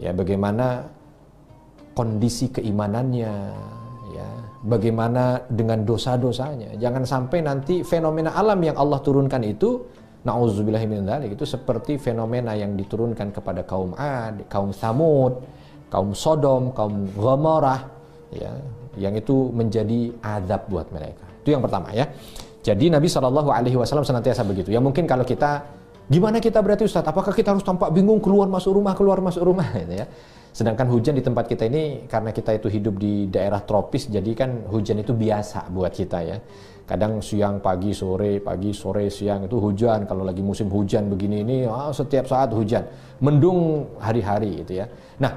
ya, bagaimana kondisi keimanannya, ya, bagaimana dengan dosa-dosanya. Jangan sampai nanti fenomena alam yang Allah turunkan itu, na'udzubillahi min dzalik, itu seperti fenomena yang diturunkan kepada kaum Ad, kaum Tsamud, kaum Sodom, kaum Gomorrah, ya, yang itu menjadi azab buat mereka. Itu yang pertama, ya. Jadi Nabi SAW senantiasa begitu. Ya mungkin kalau kita, gimana kita berarti Ustaz? Apakah kita harus tampak bingung keluar masuk rumah gitu ya? Sedangkan hujan di tempat kita ini, karena kita itu hidup di daerah tropis, jadi kan hujan itu biasa buat kita, ya. Kadang siang, pagi, sore, siang itu hujan. Kalau lagi musim hujan begini ini, setiap saat hujan. Mendung hari-hari gitu, ya. Nah,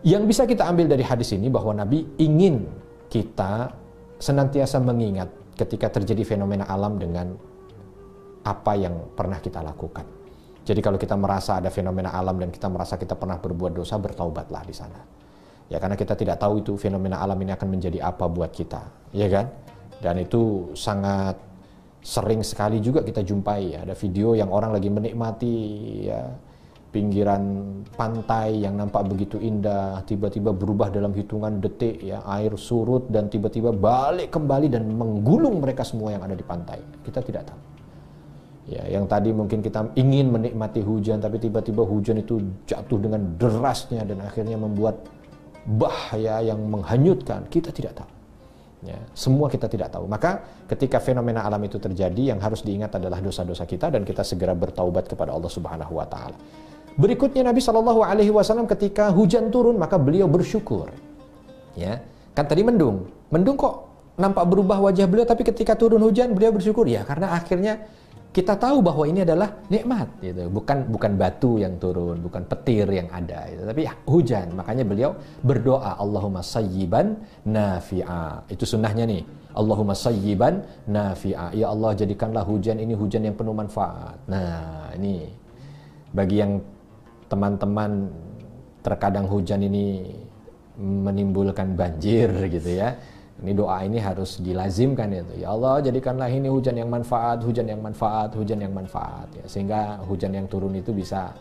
yang bisa kita ambil dari hadis ini bahwa Nabi ingin kita senantiasa mengingat ketika terjadi fenomena alam dengan apa yang pernah kita lakukan. Jadi kalau kita merasa ada fenomena alam dan kita merasa kita pernah berbuat dosa, bertaubatlah di sana. Ya, karena kita tidak tahu itu fenomena alam ini akan menjadi apa buat kita, ya kan? Dan itu sangat sering sekali juga kita jumpai, ya. Ada video yang orang lagi menikmati, ya, pinggiran pantai yang nampak begitu indah, tiba-tiba berubah dalam hitungan detik, ya, air surut dan tiba-tiba balik kembali dan menggulung mereka semua yang ada di pantai. Kita tidak tahu. Ya, yang tadi mungkin kita ingin menikmati hujan, tapi tiba-tiba hujan itu jatuh dengan derasnya dan akhirnya membuat bahaya yang menghanyutkan. Kita tidak tahu. Ya, semua kita tidak tahu. Maka ketika fenomena alam itu terjadi, yang harus diingat adalah dosa-dosa kita dan kita segera bertaubat kepada Allah Subhanahu wa taala. Berikutnya Nabi SAW ketika hujan turun maka beliau bersyukur. Ya, kan tadi mendung kok nampak berubah wajah beliau, tapi ketika turun hujan beliau bersyukur. Ya, karena akhirnya kita tahu bahwa ini adalah nikmat, gitu. Bukan batu yang turun, bukan petir yang ada, gitu. Tapi hujan. Makanya beliau berdoa, Allahumma sayyiban nafi'a. Itu sunnahnya nih. Allahumma sayyiban nafi'a. Ya Allah, jadikanlah hujan ini hujan yang penuh manfaat. Nah, ini bagi yang teman-teman terkadang hujan ini menimbulkan banjir gitu, ya. Ini doa ini harus dilazimkan itu. Ya Allah, jadikanlah ini hujan yang manfaat, hujan yang manfaat, hujan yang manfaat, ya. Sehingga hujan yang turun itu bisa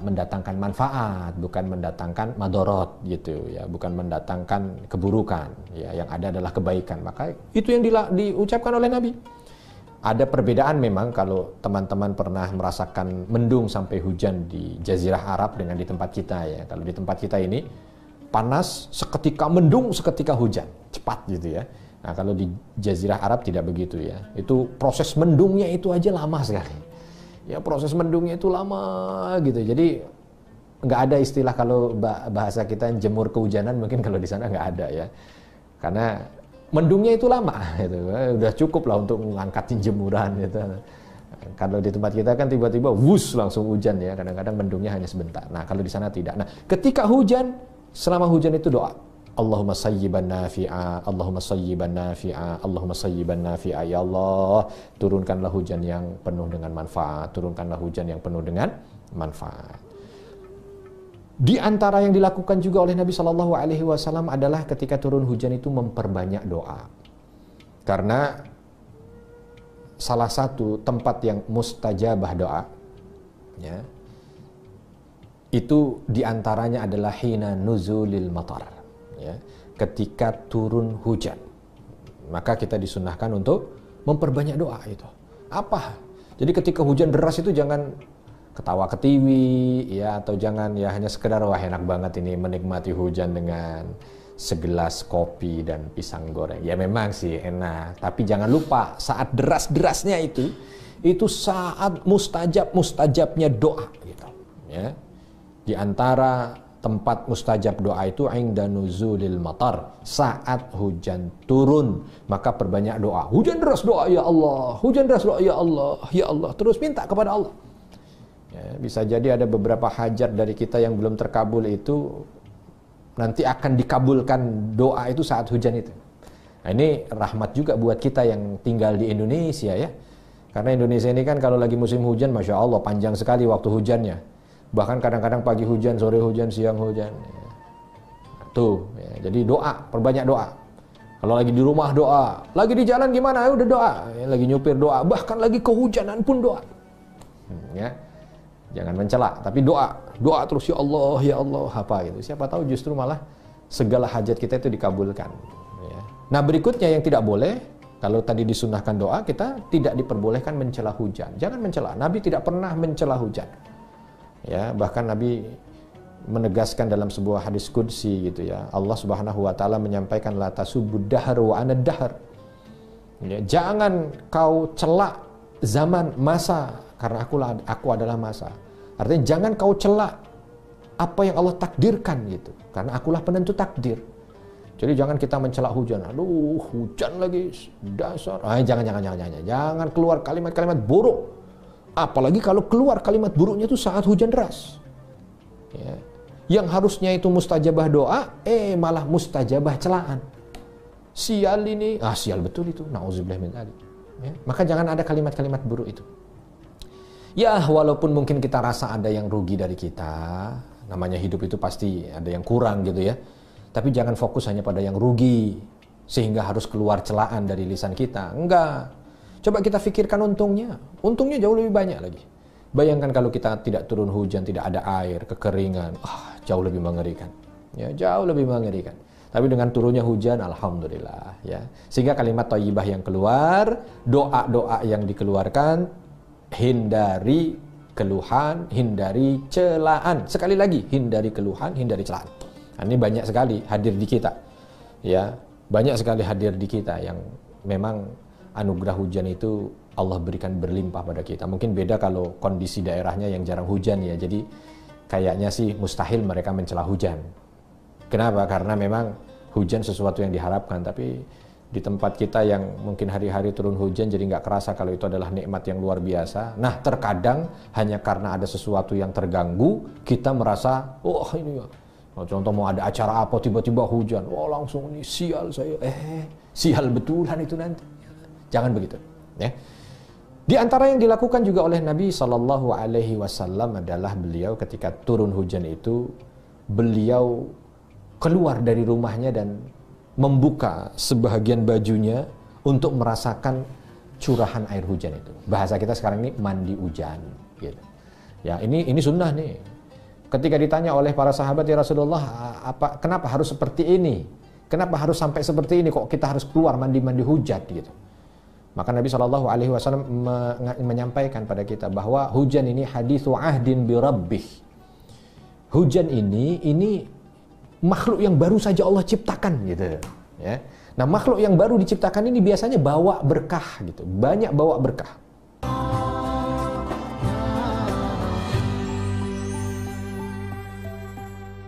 mendatangkan manfaat, bukan mendatangkan madorot gitu, ya, bukan mendatangkan keburukan, ya. Yang ada adalah kebaikan. Maka itu yang diucapkan oleh Nabi. Ada perbedaan memang kalau teman-teman pernah merasakan mendung sampai hujan di Jazirah Arab dengan di tempat kita, ya. Kalau di tempat kita ini panas seketika mendung, seketika hujan, cepat gitu, ya. Nah, kalau di Jazirah Arab tidak begitu, ya. Itu proses mendungnya itu aja lama sekali. Ya, proses mendungnya itu lama gitu. Jadi nggak ada istilah kalau bahasa kita jemur kehujanan, mungkin kalau di sana nggak ada, ya. Karena mendungnya itu lama, gitu. Udah cukup lah untuk mengangkatin jemuran, gitu. Kalau di tempat kita kan tiba-tiba wus langsung hujan, ya. Kadang-kadang mendungnya hanya sebentar. Nah, kalau di sana tidak. Nah, ketika hujan, selama hujan itu doa, Allahumma sayyiban nafi'a, Allahumma sayyiban nafi'a, Allahumma sayyiban nafi'a. Ya Allah, turunkanlah hujan yang penuh dengan manfaat, turunkanlah hujan yang penuh dengan manfaat. Di antara yang dilakukan juga oleh Nabi SAW adalah ketika turun hujan itu memperbanyak doa. Karena salah satu tempat yang mustajabah doa, ya, itu diantaranya adalah hina nuzulil matar, ya, ketika turun hujan. Maka kita disunahkan untuk memperbanyak doa itu. Apa? Jadi ketika hujan deras itu jangan ketawa ketiwi, ya, atau jangan ya hanya sekedar wah enak banget ini menikmati hujan dengan segelas kopi dan pisang goreng. Ya memang sih enak, tapi jangan lupa saat deras-derasnya itu saat mustajabnya doa gitu, ya. Di antara tempat mustajab doa itu inda nuzulil matar, saat hujan turun maka perbanyak doa. Hujan deras doa ya Allah, hujan deras doa ya Allah, ya Allah, terus minta kepada Allah. Ya, bisa jadi ada beberapa hajat dari kita yang belum terkabul itu nanti akan dikabulkan doa itu saat hujan itu. Nah, ini rahmat juga buat kita yang tinggal di Indonesia, ya. Karena Indonesia ini kan kalau lagi musim hujan, Masya Allah panjang sekali waktu hujannya. Bahkan kadang-kadang pagi hujan, sore hujan, siang hujan. Ya. Tuh, ya. Jadi doa, perbanyak doa. Kalau lagi di rumah doa, lagi di jalan gimana? Ya udah doa. Ya, lagi nyupir doa, bahkan lagi kehujanan pun doa. Ya. Jangan mencela, tapi doa. Doa terus, ya Allah, apa gitu. Siapa tahu justru malah segala hajat kita itu dikabulkan. Ya. Nah berikutnya yang tidak boleh, kalau tadi disunahkan doa, kita tidak diperbolehkan mencela hujan. Jangan mencela. Nabi tidak pernah mencela hujan. Ya, bahkan Nabi menegaskan dalam sebuah hadis qudsi gitu ya. Allah Subhanahu wa taala menyampaikan la tasubbud dahr wa ana dahr. Ya, jangan kau celak zaman masa karena aku adalah masa. Artinya jangan kau celak apa yang Allah takdirkan gitu. Karena akulah penentu takdir. Jadi jangan kita mencelak hujan. Aduh, hujan lagi dasar. Jangan keluar kalimat-kalimat buruk. Apalagi kalau keluar kalimat buruknya itu saat hujan deras. Ya. Yang harusnya itu mustajabah doa, malah mustajabah celaan. Sial ini, sial betul itu. Nauzubillah min dzalik. Ya. Maka jangan ada kalimat-kalimat buruk itu. Ya, walaupun mungkin kita rasa ada yang rugi dari kita, namanya hidup itu pasti ada yang kurang gitu ya. Tapi jangan fokus hanya pada yang rugi, sehingga harus keluar celaan dari lisan kita. Enggak. Coba kita pikirkan untungnya. Untungnya jauh lebih banyak lagi. Bayangkan kalau kita tidak turun hujan, tidak ada air, kekeringan. Jauh lebih mengerikan. Ya, jauh lebih mengerikan. Tapi dengan turunnya hujan, alhamdulillah. Ya. Sehingga kalimat thayyibah yang keluar, doa-doa yang dikeluarkan, hindari keluhan, hindari celaan. Sekali lagi, hindari keluhan, hindari celaan. Nah, ini banyak sekali hadir di kita. Ya, banyak sekali hadir di kita yang memang anugerah hujan itu Allah berikan berlimpah pada kita. Mungkin beda kalau kondisi daerahnya yang jarang hujan ya. Jadi kayaknya sih mustahil mereka mencela hujan. Kenapa? Karena memang hujan sesuatu yang diharapkan. Tapi di tempat kita yang mungkin hari-hari turun hujan jadi nggak kerasa kalau itu adalah nikmat yang luar biasa. Nah terkadang hanya karena ada sesuatu yang terganggu kita merasa ini ya. Contoh mau ada acara apa tiba-tiba hujan, langsung ini sial saya. Sial betulan itu nanti. Jangan begitu. Ya. Di antara yang dilakukan juga oleh Nabi Shallallahu Alaihi Wasallam adalah beliau ketika turun hujan itu beliau keluar dari rumahnya dan membuka sebahagian bajunya untuk merasakan curahan air hujan itu. Bahasa kita sekarang ini mandi hujan. Gitu. Ya ini sunnah nih. Ketika ditanya oleh para sahabat, ya Rasulullah, kenapa harus seperti ini? Kenapa harus sampai seperti ini? Kok kita harus keluar mandi hujan gitu? Maka Nabi Shallallahu Alaihi Wasallam menyampaikan pada kita bahwa hujan ini hadithu ahdin bi rabbih. Hujan ini makhluk yang baru saja Allah ciptakan gitu. Ya. Nah makhluk yang baru diciptakan ini biasanya bawa berkah gitu, banyak bawa berkah.